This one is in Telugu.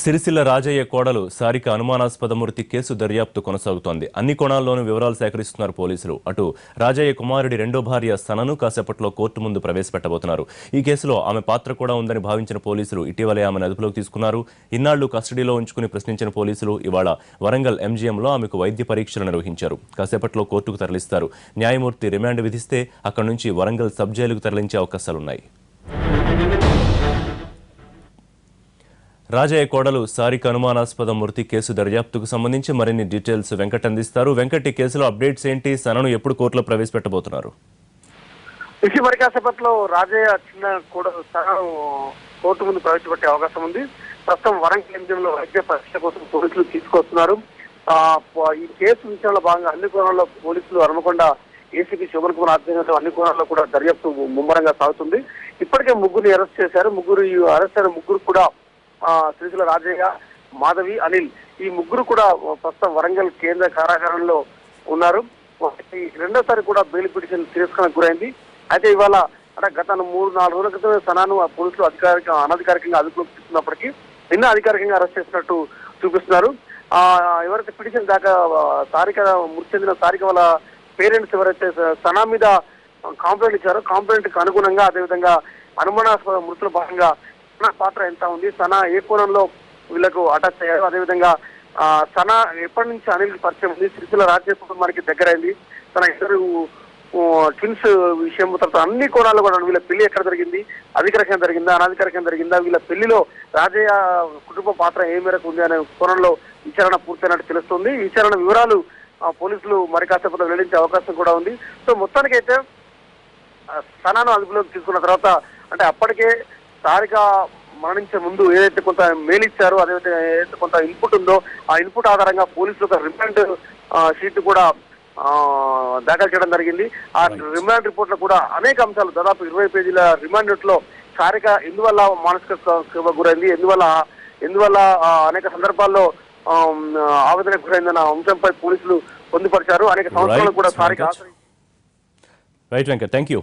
సిరిసిల్ల రాజయ్య కోడలు సారిక అనుమానాస్పద మృతి కేసు దర్యాప్తు కొనసాగుతోంది. అన్ని కోణాల్లోనూ వివరాలు సేకరిస్తున్నారు పోలీసులు. అటు రాజయ్య కుమారుడి రెండో భార్య సనను కాసేపట్లో కోర్టు ముందు ప్రవేశపెట్టబోతున్నారు. ఈ కేసులో ఆమె పాత్ర కూడా ఉందని భావించిన పోలీసులు ఇటీవలే ఆమెను అదుపులోకి తీసుకున్నారు. ఇన్నాళ్లు కస్టడీలో ఉంచుకుని ప్రశ్నించిన పోలీసులు ఇవాళ వరంగల్ ఎంజీఎంలో ఆమెకు వైద్య పరీక్షలు నిర్వహించారు. కాసేపట్లో కోర్టుకు తరలిస్తారు. న్యాయమూర్తి రిమాండ్ విధిస్తే అక్కడి నుంచి వరంగల్ సబ్ జైలుకు తరలించే అవకాశాలున్నాయి. రాజయ్య కోడలు సారిక అనుమానాస్పద మృతి కేసు దర్యాప్తుకు సంబంధించి మరిన్ని డీటెయిల్స్ వెంకట్ అందిస్తారు. వెంకట్, ఈ కేసులో అప్డేట్స్ ఏంటి? సనను ఎప్పుడు కోర్టులో ప్రవేశపెట్టబోతున్నారు? మరి కాసేపట్లో రాజయ్య చిన్న కోడలు సనను కోర్టు ముందు ప్రవేశపెట్టే అవకాశం ఉంది. ప్రస్తుతం వరంగల్ ఎంజీఎంలో వైద్య పరీక్ష కోసం పోలీసులు తీసుకొస్తున్నారు. ఈ కేసు విషయంలో భాగంగా అన్ని కోణాల్లో పోలీసులు హన్మకొండ ఏసీపీ శోభన్ కుమార్ ఆధ్వర్యంలో అన్ని కోణాల్లో కూడా దర్యాప్తు ముమ్మరంగా సాగుతుంది. ఇప్పటికే ముగ్గురిని అరెస్ట్ చేశారు. అరెస్ట్ అయిన ముగ్గురు కూడా సిరిసిల్ల రాజయ్య, మాధవి, అనిల్, ఈ ముగ్గురు కూడా ప్రస్తుతం వరంగల్ కేంద్ర కారాగారంలో ఉన్నారు. రెండోసారి కూడా బెయిల్ పిటిషన్ తిరస్కరణకు గురైంది. అయితే ఇవాళ అంటే గత 3-4 రోజుల క్రితమే సనాను పోలీసులు అనధికారికంగా అదుపులోకి తీసుకున్నప్పటికీ నిన్న అధికారికంగా అరెస్ట్ చేసినట్టు చూపిస్తున్నారు. ఎవరైతే పిటిషన్ దాకా సారిక మృతి చెందిన సారిక వాళ్ళ పేరెంట్స్ ఎవరైతే సనా మీద కాంప్లైంట్ ఇచ్చారో కాంప్లైంట్ కు అనుగుణంగా అదేవిధంగా అనుమానాస్పద మృతుల భాగంగా సనా పాత్ర ఎంత ఉంది, సనా ఏ కోణంలో వీళ్లకు అటాచ్ అయ్యారు, అదేవిధంగా సనా ఎప్పటి నుంచి అనిల్ పరిచయం ఉంది, సిరిసిల్ల రాజయ్య కుటుంబానికి దగ్గరైంది, తన ఇద్దరు ట్విన్స్ విషయం, తర్వాత అన్ని కోణాల్లో కూడా వీళ్ళ పెళ్లి ఎక్కడ జరిగింది, అధికారికంగా జరిగిందా అనధికారికంగా జరిగిందా, వీళ్ళ పెళ్లిలో రాజయ్య కుటుంబ పాత్ర ఏ మేరకు ఉంది అనే కోణంలో విచారణ పూర్తయినట్టు తెలుస్తుంది. ఈ విచారణ వివరాలు పోలీసులు మరి కాసేపట్లో వెల్లడించే అవకాశం కూడా ఉంది. సో మొత్తానికైతే సనాను అదుపులోకి తీసుకున్న తర్వాత అంటే అప్పటికే సారిక మరణించే ముందు ఏదైతే కొంత మెయిల్ ఇచ్చారో అదేవిధంగా ఏదైతే కొంత ఇన్పుట్ ఉందో ఆ ఇన్పుట్ ఆధారంగా పోలీసులు ఒక రిమాండ్ షీట్ కూడా దాఖలు చేయడం జరిగింది. ఆ రిమాండ్ రిపోర్ట్ లో కూడా అనేక అంశాలు దాదాపు 20 పేజీల రిమాండ్ నోట్ లో సారిక ఎందువల్ల మానసిక గురైంది, ఎందువల్ల అనేక సందర్భాల్లో ఆవేదనకు గురైందన్న అంశంపై పోలీసులు పొందుపరిచారు. అనేక సంవత్సరాలు కూడా Sarika right Venkat, thank you.